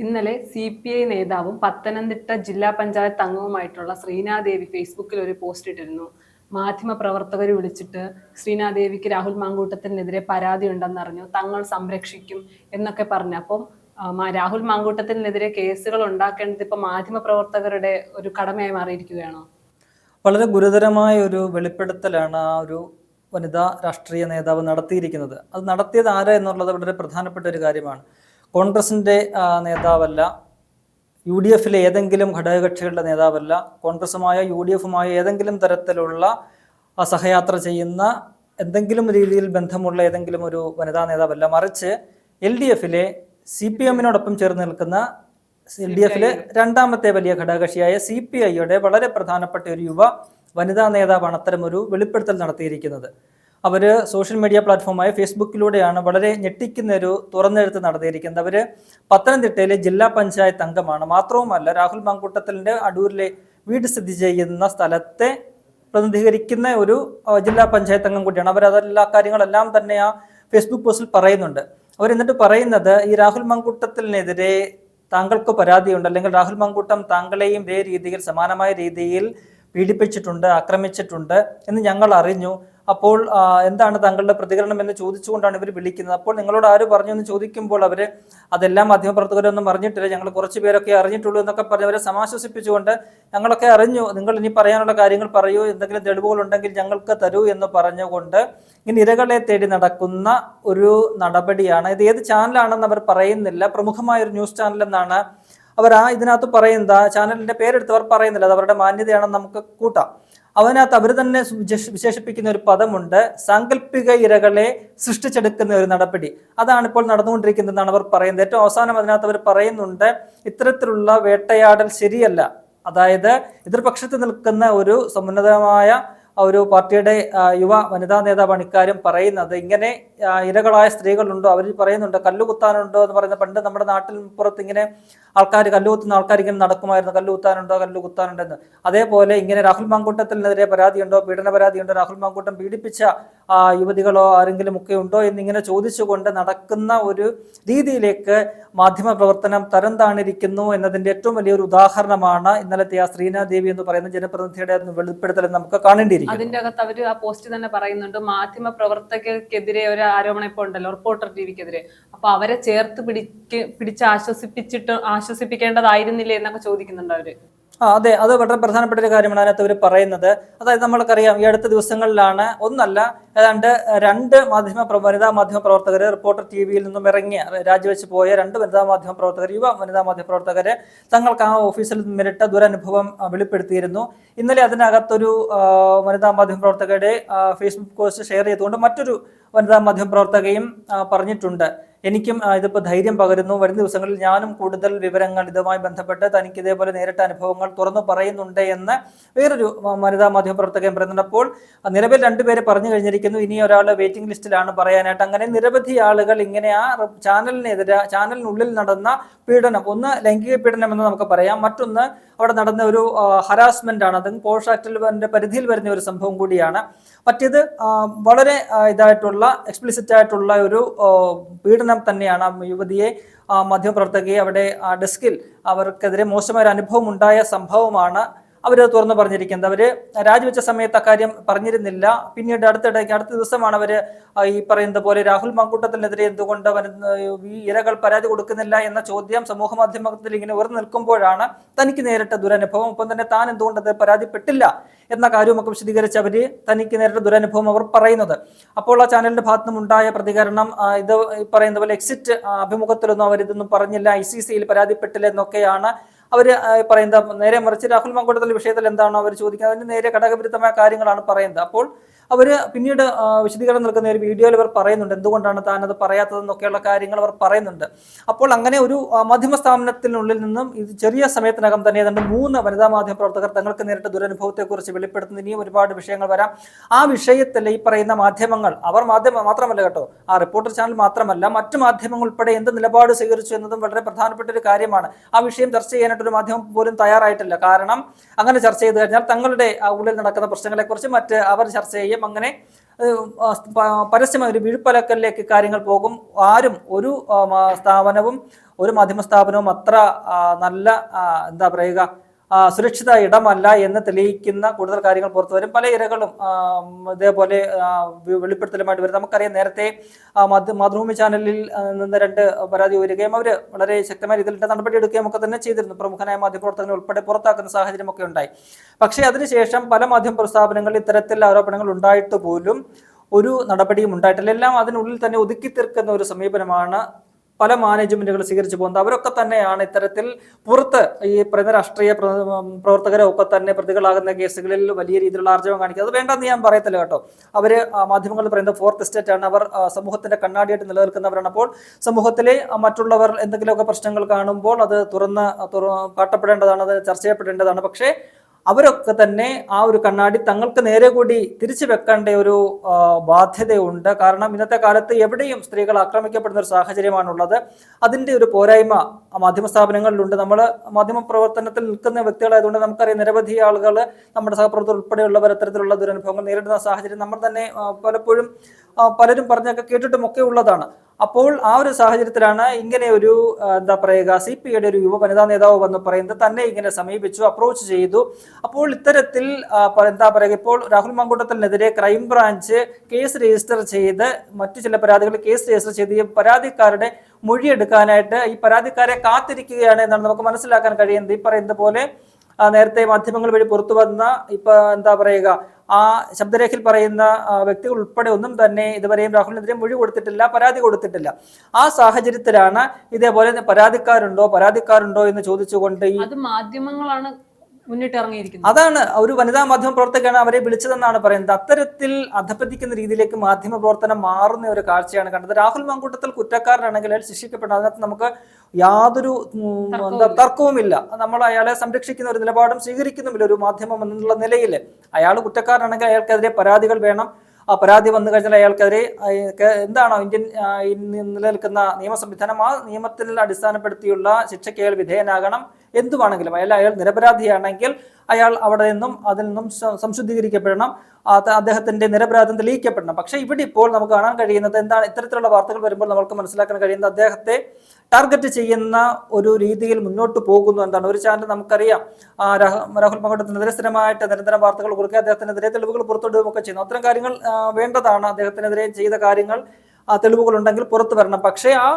ഇന്നലെ CPI നേതാവും പത്തനംതിട്ട ജില്ലാ പഞ്ചായത്ത് അംഗവുമായിട്ടുള്ള ശ്രീനാദേവി ഫേസ്ബുക്കിൽ ഒരു പോസ്റ്റ് ഇട്ടിരുന്നു. മാധ്യമപ്രവർത്തകർ വിളിച്ചിട്ട് ശ്രീനാദേവിക്ക് രാഹുൽ മാങ്കൂട്ടത്തിനെതിരെ പരാതി ഉണ്ടെന്നറിഞ്ഞു, തങ്ങൾ സംരക്ഷിക്കും എന്നൊക്കെ പറഞ്ഞു. അപ്പം രാഹുൽ മാങ്കൂട്ടത്തിനെതിരെ കേസുകൾ ഉണ്ടാക്കേണ്ടത് ഇപ്പൊ മാധ്യമപ്രവർത്തകരുടെ ഒരു കടമയായി മാറിയിരിക്കുകയാണോ? വളരെ ഗുരുതരമായ ഒരു വെളിപ്പെടുത്തലാണ് ആ ഒരു വനിതാ രാഷ്ട്രീയ നേതാവ് നടത്തിയിരിക്കുന്നത്. അത് നടത്തിയത് ആര് എന്നുള്ളത് വളരെ പ്രധാനപ്പെട്ട ഒരു കാര്യമാണ്. കോൺഗ്രസിൻ്റെ നേതാവല്ല, UDF-ലെ ഏതെങ്കിലും ഘടകകക്ഷികളുടെ നേതാവല്ല, കോൺഗ്രസുമായ UDF-മായ ഏതെങ്കിലും തരത്തിലുള്ള സഹയാത്ര ചെയ്യുന്ന എന്തെങ്കിലും രീതിയിൽ ബന്ധമുള്ള ഏതെങ്കിലും ഒരു വനിതാ നേതാവല്ല, മറിച്ച് LDF-ലെ CPM-നോടൊപ്പം ചേർന്ന് നിൽക്കുന്ന LDF-ലെ രണ്ടാമത്തെ വലിയ ഘടകകക്ഷിയായ CPI-യുടെ വളരെ പ്രധാനപ്പെട്ട ഒരു യുവ വനിതാ നേതാവാണ് അത്തരമൊരു വെളിപ്പെടുത്തൽ നടത്തിയിരിക്കുന്നത്. അവർ സോഷ്യൽ മീഡിയ പ്ലാറ്റ്ഫോമായ ഫേസ്ബുക്കിലൂടെയാണ് വളരെ ഞെട്ടിക്കുന്ന ഒരു തുറന്നെഴുത്ത് നടത്തിയിരിക്കുന്നത്. അവർ പത്തനംതിട്ടയിലെ ജില്ലാ പഞ്ചായത്ത് അംഗമാണ്. മാത്രവുമല്ല, രാഹുൽ മാങ്കൂട്ടത്തിലിൻ്റെ അടൂരിലെ വീട് സ്ഥിതി ചെയ്യുന്ന സ്ഥലത്തെ പ്രതിനിധീകരിക്കുന്ന ഒരു ജില്ലാ പഞ്ചായത്ത് അംഗം കൂടിയാണ്. അവരതെല്ലാ കാര്യങ്ങളെല്ലാം തന്നെ ആ ഫേസ്ബുക്ക് പോസ്റ്റിൽ പറയുന്നുണ്ട്. അവരെന്നിട്ട് പറയുന്നത്, ഈ രാഹുൽ മാങ്കൂട്ടത്തിനെതിരെ താങ്കൾക്ക് പരാതിയുണ്ട്, അല്ലെങ്കിൽ രാഹുൽ മാങ്കൂട്ടം താങ്കളെയും ഇതേ രീതിയിൽ സമാനമായ രീതിയിൽ പീഡിപ്പിച്ചിട്ടുണ്ട്, ആക്രമിച്ചിട്ടുണ്ട് എന്ന് ഞങ്ങൾ അറിഞ്ഞു. അപ്പോൾ എന്താണ് താങ്കളുടെ പ്രതികരണം എന്ന് ചോദിച്ചുകൊണ്ടാണ് ഇവർ വിളിക്കുന്നത്. അപ്പോൾ നിങ്ങളോട് ആര് പറഞ്ഞു എന്ന് ചോദിക്കുമ്പോൾ അവർ അതെല്ലാം മാധ്യമപ്രവർത്തകരൊന്നും അറിഞ്ഞിട്ടില്ല, ഞങ്ങൾ കുറച്ച് പേരൊക്കെ അറിഞ്ഞിട്ടുള്ളൂ എന്നൊക്കെ പറഞ്ഞ് അവരെ സമാശ്വസിപ്പിച്ചുകൊണ്ട് ഞങ്ങളൊക്കെ അറിഞ്ഞു, നിങ്ങൾ ഇനി പറയാനുള്ള കാര്യങ്ങൾ പറയൂ, എന്തെങ്കിലും തെളിവുകൾ ഉണ്ടെങ്കിൽ ഞങ്ങൾക്ക് തരൂ എന്ന് പറഞ്ഞുകൊണ്ട് ഇങ്ങനെ ഇരകളെ തേടി നടക്കുന്ന ഒരു നടപടിയാണ്. ഇത് ഏത് ചാനലാണെന്ന് അവർ പറയുന്നില്ല, പ്രമുഖമായ ഒരു ന്യൂസ് ചാനൽ എന്നാണ് അവർ ഇതിനകത്ത് പറയുന്നത്. ചാനലിന്റെ പേരെടുത്തവർ പറയുന്നില്ല, അത് അവരുടെ മാന്യതയാണെന്ന് നമുക്ക് കൂട്ടാം. അതിനകത്ത് അവർ തന്നെ വിശേഷിപ്പിക്കുന്ന ഒരു പദമുണ്ട്, സാങ്കല്പിക ഇരകളെ സൃഷ്ടിച്ചെടുക്കുന്ന ഒരു നടപടി. അതാണ് ഇപ്പോൾ നടന്നുകൊണ്ടിരിക്കുന്നതെന്നാണ് അവർ പറയുന്നത്. ഏറ്റവും അവസാനം അതിനകത്ത് അവർ പറയുന്നുണ്ട്, ഇത്തരത്തിലുള്ള വേട്ടയാടൽ ശരിയല്ല. അതായത് എതിർപക്ഷത്ത് നിൽക്കുന്ന ഒരു സമുന്നതമായ ഒരു പാർട്ടിയുടെ യുവ വനിതാ നേതാവാണ് ഇക്കാര്യം പറയുന്നത്. ഇങ്ങനെ ഇരകളായ സ്ത്രീകളുണ്ടോ? അവർ പറയുന്നുണ്ട്, കല്ലുകുത്താനുണ്ടോ എന്ന് പറയുന്നത്. പണ്ട് നമ്മുടെ നാട്ടിൽ പുറത്ത് ഇങ്ങനെ ആൾക്കാർ കല്ലുകുത്തുന്ന ആൾക്കാർ ഇങ്ങനെ നടക്കുമായിരുന്നു, കല്ലുകുത്താനുണ്ടോ കല്ലുകുത്താനുണ്ടെന്ന്. അതേപോലെ ഇങ്ങനെ രാഹുൽ മാങ്കൂട്ടത്തിനെതിരെ പരാതിയുണ്ടോ, പീഡന പരാതിയുണ്ടോ, രാഹുൽ മാങ്കൂട്ടം പീഡിപ്പിച്ച യുവതികളോ ആരെങ്കിലും ഒക്കെ ഉണ്ടോ എന്നിങ്ങനെ ചോദിച്ചുകൊണ്ട് നടക്കുന്ന ഒരു രീതിയിലേക്ക് മാധ്യമ പ്രവർത്തനം തരം താണിരിക്കുന്നു എന്നതിന്റെ ഏറ്റവും വലിയൊരു ഉദാഹരണമാണ് ഇന്നലത്തെ ആ ശ്രീനാദേവി എന്ന് പറയുന്ന ജനപ്രതിനിധിയുടെ വെളിപ്പെടുത്തൽ നമുക്ക് കാണേണ്ടിയിരിക്കും. അതിന്റെ അകത്ത് അവർ ആ പോസ്റ്റ് തന്നെ പറയുന്നുണ്ട്, മാധ്യമ പ്രവർത്തകർക്കെതിരെ ഒരു ആരോപണം ഇപ്പോൾ ഉണ്ടല്ലോ, റിപ്പോർട്ടർ TVക്കെതിരെ. അപ്പൊ അവരെ ചേർത്ത് പിടിച്ച് ആശ്വസിപ്പിക്കേണ്ടതായിരുന്നില്ലേ എന്നൊക്കെ ചോദിക്കുന്നുണ്ട് അവര്. അതെ, അത് വളരെ പ്രധാനപ്പെട്ട ഒരു കാര്യമാണ് അതിനകത്ത് അവർ പറയുന്നത്. അതായത് നമ്മൾക്കറിയാം, ഈ അടുത്ത ദിവസങ്ങളിലാണ് ഒന്നല്ല ഏതാണ്ട് 2 വനിതാ മാധ്യമ പ്രവർത്തകർ റിപ്പോർട്ടർ TVയിൽ നിന്നും ഇറങ്ങിയ രാജിവെച്ച് പോയ 2 വനിതാ മാധ്യമ പ്രവർത്തകർ, യുവ വനിതാ മാധ്യമ പ്രവർത്തകര് തങ്ങൾക്ക് ആ ഓഫീസിൽ നേരിട്ട ദുരനുഭവം വെളിപ്പെടുത്തിയിരുന്നു. ഇന്നലെ അതിനകത്തൊരു വനിതാ മാധ്യമ പ്രവർത്തകരുടെ ഫേസ്ബുക്ക് പോസ്റ്റ് ഷെയർ ചെയ്തുകൊണ്ട് മറ്റൊരു വനിതാ മാധ്യമ പ്രവർത്തകയും പറഞ്ഞിട്ടുണ്ട്, എനിക്കും ഇതിപ്പോൾ ധൈര്യം പകരുന്നു, വരും ദിവസങ്ങളിൽ ഞാനും കൂടുതൽ വിവരങ്ങൾ ഇതുമായി ബന്ധപ്പെട്ട് തനിക്ക് ഇതേപോലെ നേരിട്ട അനുഭവങ്ങൾ തുറന്നു പറയുന്നുണ്ട് എന്ന് വേറൊരു വനിതാ മാധ്യമ പ്രവർത്തകൻ പറയുന്നുണ്ട്. അപ്പോൾ നിലവിൽ 2 പേര് പറഞ്ഞു കഴിഞ്ഞിരിക്കുന്നു, ഇനി ഒരാൾ വെയിറ്റിംഗ് ലിസ്റ്റിലാണ് പറയാനായിട്ട്. അങ്ങനെ നിരവധി ആളുകൾ ഇങ്ങനെ ആ ചാനലിനുള്ളിൽ നടന്ന പീഡനം, ഒന്ന് ലൈംഗിക പീഡനം എന്ന് നമുക്ക് പറയാം, മറ്റൊന്ന് അവിടെ നടന്ന ഒരു ഹരാസ്മെന്റ് ആണ്, അത് പോഷ് ആക്ടിന്റെ പരിധിയിൽ വരുന്ന ഒരു സംഭവം കൂടിയാണ്. മറ്റേത് വളരെ ഇതായിട്ടുള്ള എക്സ്പ്ലിസിറ്റ് ആയിട്ടുള്ള ഒരു പീഡനം തന്നെയാണ്. ആ യുവതിയെ, മാധ്യമപ്രവർത്തകയെ അവിടെ ഡെസ്കിൽ അവർക്കെതിരെ മോശമായ ഒരു അനുഭവം ഉണ്ടായ സംഭവമാണ് അവരത് തുറന്നു പറഞ്ഞിരിക്കുന്നത്. അവർ രാജിവെച്ച സമയത്ത് അക്കാര്യം പറഞ്ഞിരുന്നില്ല. പിന്നീട് അടുത്ത ദിവസമാണ് അവർ ഈ പറയുന്നത് പോലെ രാഹുൽ മാങ്കൂട്ടത്തിനെതിരെ എന്തുകൊണ്ട് ഈ ഇരകൾ പരാതി കൊടുക്കുന്നില്ല എന്ന ചോദ്യം സമൂഹ മാധ്യമത്തിൽ ഇങ്ങനെ ഉയർന്നു നിൽക്കുമ്പോഴാണ് തനിക്ക് നേരിട്ട ദുരനുഭവം, ഒപ്പം തന്നെ താൻ എന്തുകൊണ്ട് അത് പരാതിപ്പെട്ടില്ല എന്ന കാര്യമൊക്കെ വിശദീകരിച്ച് അവർ തനിക്ക് നേരിട്ട ദുരനുഭവം അവർ പറയുന്നത്. അപ്പോൾ ആ ചാനലിന്റെ ഭാഗത്തു നിന്നുണ്ടായ പ്രതികരണം, ഇത് പറയുന്ന പോലെ എക്സിറ്റ് അഭിമുഖത്തിലൊന്നും അവരിതൊന്നും പറഞ്ഞില്ല, ICC-യിൽ പരാതിപ്പെട്ടില്ല എന്നൊക്കെയാണ് അവർ പറയുന്നത്. നേരെ മറിച്ച് രാഹുൽ മാങ്കൂട്ടത്തിലെ വിഷയത്തിൽ എന്താണോ അവർ ചോദിക്കുന്നത് അതിന് നേരെ ഘടകവിരുദ്ധമായ കാര്യങ്ങളാണ് പറയുന്നത്. അപ്പോൾ അവർ പിന്നീട് വിശദീകരണം നൽകുന്ന ഒരു വീഡിയോയിൽ അവർ പറയുന്നുണ്ട് എന്തുകൊണ്ടാണ് താനത് പറയാത്തതെന്നൊക്കെയുള്ള കാര്യങ്ങൾ അവർ പറയുന്നുണ്ട്. അപ്പോൾ അങ്ങനെ ഒരു മാധ്യമ സ്ഥാപനത്തിനുള്ളിൽ നിന്നും ഇത് ചെറിയ സമയത്തിനകം തന്നെ ഏതാണ്ട് 3 വനിതാ മാധ്യമ പ്രവർത്തകർ തങ്ങൾക്ക് നേരിട്ട ദുരനുഭവത്തെക്കുറിച്ച് വെളിപ്പെടുത്തുന്ന ഇനിയും ഒരുപാട് വിഷയങ്ങൾ വരാം. ആ വിഷയത്തിൽ ഈ പറയുന്ന മാധ്യമങ്ങൾ, അവർ മാധ്യമം മാത്രമല്ല കേട്ടോ, ആ റിപ്പോർട്ടർ ചാനൽ മാത്രമല്ല, മറ്റു മാധ്യമങ്ങൾ ഉൾപ്പെടെ എന്ത് നിലപാട് സ്വീകരിച്ചു എന്നതും വളരെ പ്രധാനപ്പെട്ട ഒരു കാര്യമാണ്. ആ വിഷയം ചർച്ച ചെയ്യാനായിട്ട് ഒരു മാധ്യമം പോലും തയ്യാറായിട്ടില്ല. കാരണം അങ്ങനെ ചർച്ച ചെയ്ത് കഴിഞ്ഞാൽ തങ്ങളുടെ ഉള്ളിൽ നടക്കുന്ന പ്രശ്നങ്ങളെക്കുറിച്ച് അവർ ചർച്ച ചെയ്യുക, ചെയ്യും. അങ്ങനെ പരസ്യമായ ഒരു വിഴുപ്പലക്കലിലേക്ക് കാര്യങ്ങൾ പോകും. ആരും ഒരു സ്ഥാപനവും ഒരു മാധ്യമ സ്ഥാപനവും അത്ര നല്ല എന്താ പറയുക സുരക്ഷിത ഇടമല്ല എന്ന് തെളിയിക്കുന്ന കൂടുതൽ കാര്യങ്ങൾ പുറത്തു വരും. പല ഇരകളും ഇതേപോലെ വെളിപ്പെടുത്തലുമായിട്ട് വരും. നമുക്കറിയാം, നേരത്തെ മാതൃഭൂമി ചാനലിൽ നിന്ന് 2 പരാതി ഉയരുകയും അവർ വളരെ ശക്തമായ രീതിയിൽ നടപടി എടുക്കുകയും ഒക്കെ തന്നെ ചെയ്തിരുന്നു. പ്രമുഖനായ മാധ്യമപ്രവർത്തകനെ ഉൾപ്പെടെ പുറത്താക്കുന്ന സാഹചര്യമൊക്കെ ഉണ്ടായി. പക്ഷേ അതിനുശേഷം പല മാധ്യമ സ്ഥാപനങ്ങളിൽ ഇത്തരത്തിൽ ആരോപണങ്ങൾ ഉണ്ടായിട്ട് പോലും ഒരു നടപടിയും ഉണ്ടായിട്ടില്ല. എല്ലാം അതിനുള്ളിൽ തന്നെ ഒതുക്കി തീർക്കുന്ന ഒരു സമീപനമാണ് പല മാനേജ്മെന്റുകൾ സ്വീകരിച്ചു പോകുന്നത്. അവരൊക്കെ തന്നെയാണ് ഇത്തരത്തിൽ പുറത്ത് ഈ പറയുന്ന രാഷ്ട്രീയ പ്രവർത്തകരെ ഒക്കെ തന്നെ പ്രതികളാകുന്ന കേസുകളിൽ വലിയ രീതിയിലുള്ള ആർജവം കാണിക്കുന്നത്. അത് വേണ്ടെന്ന് ഞാൻ പറയത്തില്ല കേട്ടോ. അവര് മാധ്യമങ്ങൾ പറയുന്നത് ഫോർത്ത് എസ്റ്റേറ്റ് ആണ്. അവർ സമൂഹത്തിന്റെ കണ്ണാടിയായിട്ട് നിലനിൽക്കുന്നവരാണ്. അപ്പോൾ സമൂഹത്തിലെ മറ്റുള്ളവർ എന്തെങ്കിലുമൊക്കെ പ്രശ്നങ്ങൾ കാണുമ്പോൾ അത് കാട്ടപ്പെടേണ്ടതാണ്, അത് ചർച്ച ചെയ്യപ്പെടേണ്ടതാണ്. പക്ഷേ അവരൊക്കെ തന്നെ ആ ഒരു കണ്ണാടി തങ്ങൾക്ക് നേരെ കൂടി തിരിച്ചു വെക്കേണ്ട ഒരു ബാധ്യതയുണ്ട്. കാരണം ഇന്നത്തെ കാലത്ത് എവിടെയും സ്ത്രീകൾ ആക്രമിക്കപ്പെടുന്ന ഒരു സാഹചര്യമാണുള്ളത്. അതിൻ്റെ ഒരു പോരായ്മ മാധ്യമ സ്ഥാപനങ്ങളിലുണ്ട്. നമ്മൾ മാധ്യമ പ്രവർത്തനത്തിൽ നിൽക്കുന്ന വ്യക്തികളായതുകൊണ്ട് നമുക്കറിയാം, നിരവധി ആളുകൾ, നമ്മുടെ സഹപ്രവർത്തകർ ഉൾപ്പെടെയുള്ളവർ അത്തരത്തിലുള്ള ദുരനുഭവങ്ങൾ നേരിടുന്ന സാഹചര്യം നമ്മൾ തന്നെ പലപ്പോഴും പലരും പറഞ്ഞൊക്കെ കേട്ടിട്ടുമൊക്കെ ഉള്ളതാണ്. അപ്പോൾ ആ ഒരു സാഹചര്യത്തിലാണ് ഇങ്ങനെ ഒരു എന്താ പറയുക CPIയുടെ ഒരു യുവ വനിതാ നേതാവ് വന്ന് പറയുന്നത് തന്നെ ഇങ്ങനെ സമീപിച്ചു, അപ്രോച്ച് ചെയ്തു. അപ്പോൾ ഇത്തരത്തിൽ എന്താ പറയുക, ഇപ്പോൾ രാഹുൽ മാങ്കൂട്ടത്തിനെതിരെ ക്രൈംബ്രാഞ്ച് കേസ് രജിസ്റ്റർ ചെയ്ത് മറ്റു ചില പരാതികൾ കേസ് രജിസ്റ്റർ ചെയ്ത് ഈ പരാതിക്കാരുടെ മൊഴിയെടുക്കാനായിട്ട് ഈ പരാതിക്കാരെ കാത്തിരിക്കുകയാണ് എന്നാണ് നമുക്ക് മനസ്സിലാക്കാൻ കഴിയുന്നത്. ഈ പറയുന്നത് പോലെ നേരത്തെ മാധ്യമങ്ങൾ വഴി പുറത്തു വന്ന എന്താ പറയുക ആ ശബ്ദരേഖയിൽ പറയുന്ന വ്യക്തികൾ ഉൾപ്പെടെ ഒന്നും തന്നെ ഇതുവരെയും രാഹുലിനെതിരെ മൊഴി കൊടുത്തിട്ടില്ല, പരാതി കൊടുത്തിട്ടില്ല. ആ സാഹചര്യത്തിലാണ് ഇതേപോലെ പരാതിക്കാരുണ്ടോ എന്ന് ചോദിച്ചുകൊണ്ട് അത് മാധ്യമങ്ങളാണ് മുന്നിട്ടിറങ്ങിയിരിക്കുന്നത്. അതാണ് ഒരു വനിതാ മാധ്യമ പ്രവർത്തകയാണ് അവരെ വിളിച്ചതെന്നാണ് പറയുന്നത്. അത്തരത്തിൽ അധപ്പതിക്കുന്ന രീതിയിലേക്ക് മാധ്യമ പ്രവർത്തനം മാറുന്ന ഒരു കാഴ്ചയാണ് കണ്ടത്. രാഹുൽ മാങ്കൂട്ടത്തിൽ കുറ്റക്കാരനാണെങ്കിൽ അയാൾ ശിക്ഷിക്കപ്പെടണം. അതിനകത്ത് നമുക്ക് യാതൊരു തർക്കവുമില്ല. നമ്മൾ അയാളെ സംരക്ഷിക്കുന്ന ഒരു നിലപാടും സ്വീകരിക്കുന്നുമില്ല ഒരു മാധ്യമം എന്നുള്ള നിലയിൽ. അയാൾ കുറ്റക്കാരനാണെങ്കിൽ അയാൾക്കെതിരെ പരാതികൾ വേണം. ആ പരാതി വന്നു കഴിഞ്ഞാൽ അയാൾക്കെതിരെ എന്താണോ ഇന്ത്യൻ നിലനിൽക്കുന്ന നിയമ സംവിധാനം, ആ നിയമത്തിൽ അടിസ്ഥാനപ്പെടുത്തിയുള്ള ശിക്ഷയ്ക്ക് അയാൾ വിധേയനാകണം. എന്തുവാണെങ്കിലും അയാൾ നിരപരാധിയാണെങ്കിൽ അയാൾ അതിൽ നിന്നും സംശുദ്ധീകരിക്കപ്പെടണം. അദ്ദേഹത്തിന്റെ നിരപരാധം തെളിയിക്കപ്പെടണം. പക്ഷേ ഇവിടെ ഇപ്പോൾ നമുക്ക് കാണാൻ കഴിയുന്നത് എന്താണ്, ഇത്തരത്തിലുള്ള വാർത്തകൾ വരുമ്പോൾ നമുക്ക് മനസ്സിലാക്കാൻ കഴിയുന്നത് അദ്ദേഹത്തെ ടാർഗറ്റ് ചെയ്യുന്ന ഒരു രീതിയിൽ മുന്നോട്ട് പോകുന്നു എന്താണ്. ഒരു ചാനൽ നമുക്കറിയാം രാഹുൽ മാങ്കൂട്ടത്തിനെതിരെ സ്ഥിരമായിട്ട് നിരന്തരം വാർത്തകൾ കൊടുക്കുക, അദ്ദേഹത്തിനെതിരെ തെളിവുകൾ പുറത്തുവിടുകയൊക്കെ ചെയ്യുന്നു. അത്തരം കാര്യങ്ങൾ വേണ്ടതാണ്. അദ്ദേഹത്തിനെതിരെ ചെയ്ത കാര്യങ്ങൾ തെളിവുകൾ ഉണ്ടെങ്കിൽ പുറത്തു വരണം. പക്ഷേ ആ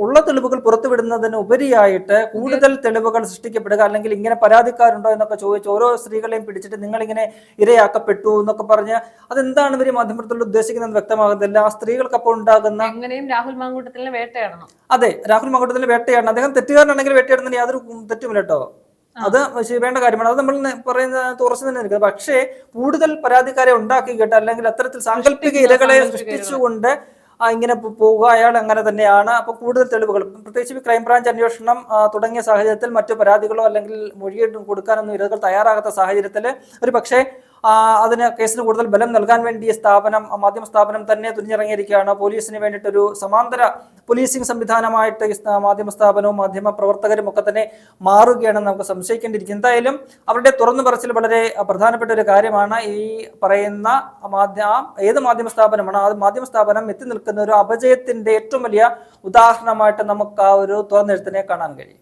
ഉള്ള തെളിവുകൾ പുറത്തുവിടുന്നതിന് ഉപരിയായിട്ട് കൂടുതൽ തെളിവുകൾ സൃഷ്ടിക്കപ്പെടുക, അല്ലെങ്കിൽ ഇങ്ങനെ പരാതിക്കാരുണ്ടോ എന്നൊക്കെ ചോദിച്ച് ഓരോ സ്ത്രീകളെയും പിടിച്ചിട്ട് നിങ്ങളിങ്ങനെ ഇരയാക്കപ്പെട്ടു എന്നൊക്കെ പറഞ്ഞ് അതെന്താണ് ഇവർ മാധ്യമത്തിൽ ഉദ്ദേശിക്കുന്നത് വ്യക്തമാകുന്നില്ല. ആ സ്ത്രീകൾക്ക് അപ്പോൾ ഉണ്ടാകുന്ന എങ്ങനെയും രാഹുൽ മാങ്കൂട്ടത്തിനെ വേട്ടയാടണം. അതെ, രാഹുൽ മാങ്കൂട്ടത്തിനെ വേട്ടയാടണം. അദ്ദേഹം തെറ്റുകാരനാണെങ്കിൽ വേട്ടയാടുന്നതിന് യാതൊരു തെറ്റുമില്ല കേട്ടോ. അത് വേണ്ട കാര്യമാണ്. അത് നമ്മൾ പറയുന്നത് ഉറച്ചു തന്നെ നിൽക്കുന്നത്. പക്ഷേ കൂടുതൽ പരാതിക്കാരെ ഉണ്ടാക്കി കേട്ടോ, അല്ലെങ്കിൽ അത്തരത്തിൽ സാങ്കല്പിക ഇരകളെ സൃഷ്ടിച്ചുകൊണ്ട് ഇങ്ങനെ പോവുക, അയാൾ അങ്ങനെ തന്നെയാണ്. അപ്പൊ കൂടുതൽ തെളിവുകൾ, പ്രത്യേകിച്ച് ക്രൈംബ്രാഞ്ച് അന്വേഷണം തുടങ്ങിയ സാഹചര്യത്തിൽ മറ്റു പരാതികളോ അല്ലെങ്കിൽ മൊഴി കൊടുക്കാനൊന്നും ഇരകൾ തയ്യാറാകാത്ത സാഹചര്യത്തിൽ ഒരു പക്ഷേ കേസിന് കൂടുതൽ ബലം നൽകാൻ വേണ്ടി മാധ്യമ സ്ഥാപനം തന്നെ തുനിഞ്ഞിറങ്ങിയിരിക്കുകയാണ്. പോലീസിന് വേണ്ടിയിട്ടൊരു സമാന്തര പോലീസിംഗ് സംവിധാനമായിട്ട് മാധ്യമ സ്ഥാപനവും മാധ്യമ പ്രവർത്തകരും ഒക്കെ തന്നെ മാറുകയാണെന്ന് നമുക്ക് സംശയിക്കേണ്ടിയിരിക്കും. എന്തായാലും അവരുടെ തുറന്നു പറച്ചിൽ വളരെ പ്രധാനപ്പെട്ട ഒരു കാര്യമാണ്. ഈ പറയുന്ന ഏത് മാധ്യമ സ്ഥാപനമാണ്, ആ മാധ്യമ സ്ഥാപനം എത്തി നിൽക്കുന്ന ഒരു അപജയത്തിന്റെ ഏറ്റവും വലിയ ഉദാഹരണമായിട്ട് നമുക്ക് ആ ഒരു തുറന്നെഴുത്തിനെ കാണാൻ കഴിയും.